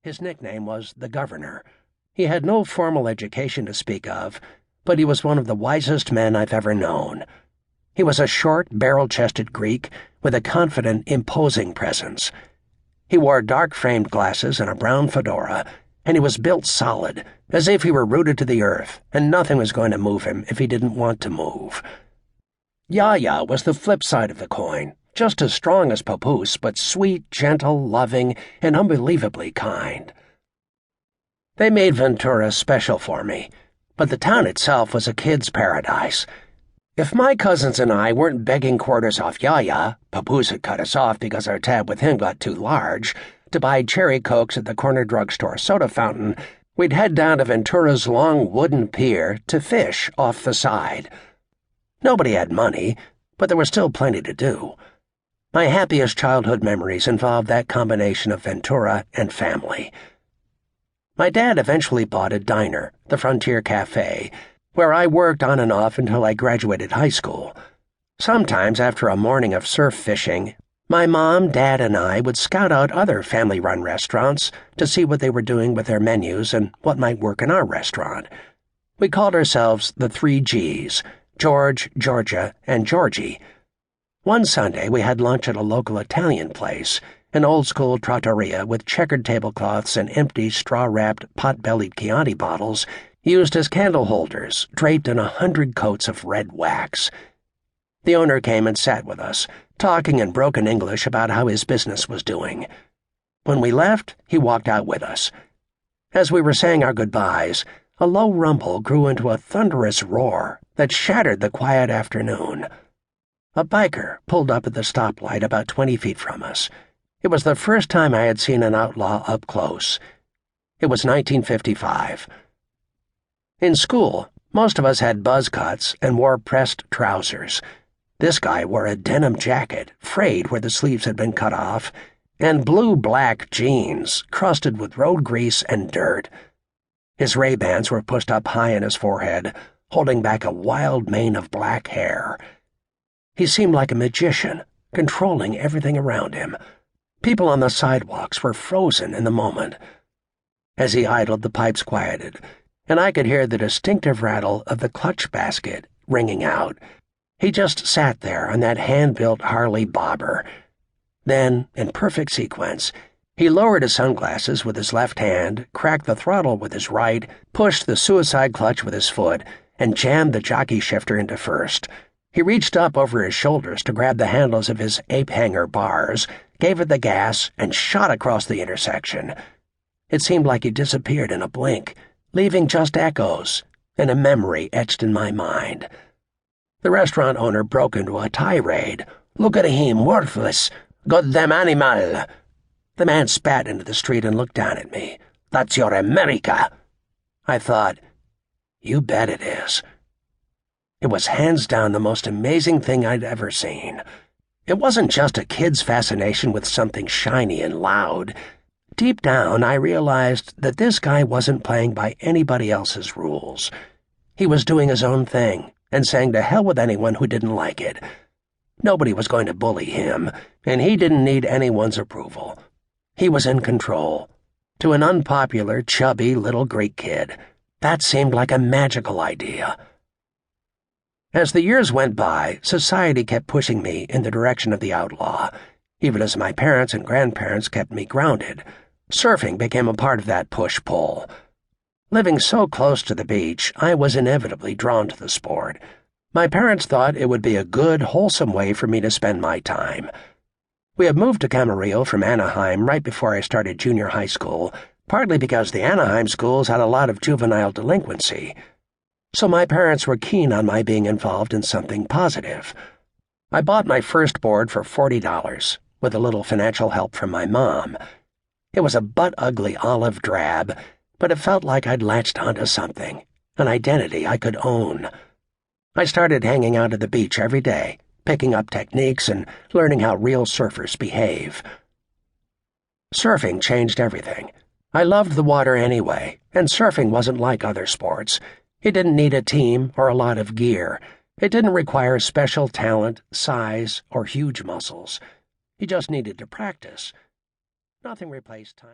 His nickname was the Governor. He had no formal education to speak of, but he was one of the wisest men I've ever known. He was a short, barrel-chested Greek with a confident, imposing presence. He wore dark-framed glasses and a brown fedora, and he was built solid, as if he were rooted to the earth, and nothing was going to move him if he didn't want to move. Yaya was the flip side of the coin, just as strong as Papoose, but sweet, gentle, loving, and unbelievably kind. They made Ventura special for me, but the town itself was a kid's paradise. If my cousins and I weren't begging quarters off Yaya, Papoose had cut us off because our tab with him got too large, to buy cherry cokes at the corner drugstore soda fountain, we'd head down to Ventura's long wooden pier to fish off the side. Nobody had money, but there was still plenty to do. My happiest childhood memories involved that combination of Ventura and family. My dad eventually bought a diner, the Frontier Cafe, where I worked on and off until I graduated high school. Sometimes, after a morning of surf fishing, my mom, dad, and I would scout out other family-run restaurants to see what they were doing with their menus and what might work in our restaurant. We called ourselves the 3 Gs, George, Georgia, and Georgie. One Sunday we had lunch at a local Italian place, an old-school trattoria with checkered tablecloths and empty straw-wrapped, pot-bellied Chianti bottles used as candle holders draped in 100 coats of red wax. The owner came and sat with us, talking in broken English about how his business was doing. When we left, he walked out with us. As we were saying our goodbyes, a low rumble grew into a thunderous roar that shattered the quiet afternoon. A biker pulled up at the stoplight about 20 feet from us. It was the first time I had seen an outlaw up close. It was 1955. In school, most of us had buzz cuts and wore pressed trousers. This guy wore a denim jacket, frayed where the sleeves had been cut off, and blue-black jeans crusted with road grease and dirt. His Ray-Bans were pushed up high in his forehead, holding back a wild mane of black hair. He seemed like a magician, controlling everything around him. People on the sidewalks were frozen in the moment. As he idled, the pipes quieted, and I could hear the distinctive rattle of the clutch basket ringing out. He just sat there on that hand-built Harley bobber. Then, in perfect sequence, he lowered his sunglasses with his left hand, cracked the throttle with his right, pushed the suicide clutch with his foot, and jammed the jockey shifter into first. He reached up over his shoulders to grab the handles of his ape-hanger bars, gave it the gas, and shot across the intersection. It seemed like he disappeared in a blink, leaving just echoes and a memory etched in my mind. The restaurant owner broke into a tirade. "Look at him, worthless! Goddamn animal!" The man spat into the street and looked down at me. "That's your America!" I thought, you bet it is. It was hands down the most amazing thing I'd ever seen. It wasn't just a kid's fascination with something shiny and loud. Deep down, I realized that this guy wasn't playing by anybody else's rules. He was doing his own thing and saying to hell with anyone who didn't like it. Nobody was going to bully him, and he didn't need anyone's approval. He was in control. To an unpopular, chubby little Greek kid, that seemed like a magical idea. As the years went by, society kept pushing me in the direction of the outlaw, even as my parents and grandparents kept me grounded. Surfing became a part of that push-pull. Living so close to the beach, I was inevitably drawn to the sport. My parents thought it would be a good, wholesome way for me to spend my time. We had moved to Camarillo from Anaheim right before I started junior high school, partly because the Anaheim schools had a lot of juvenile delinquency. So my parents were keen on my being involved in something positive. I bought my first board for $40, with a little financial help from my mom. It was a butt-ugly olive drab, but it felt like I'd latched onto something, an identity I could own. I started hanging out at the beach every day, picking up techniques and learning how real surfers behave. Surfing changed everything. I loved the water anyway, and surfing wasn't like other sports. It didn't need a team or a lot of gear. It didn't require special talent, size, or huge muscles. You just needed to practice. Nothing replaced time.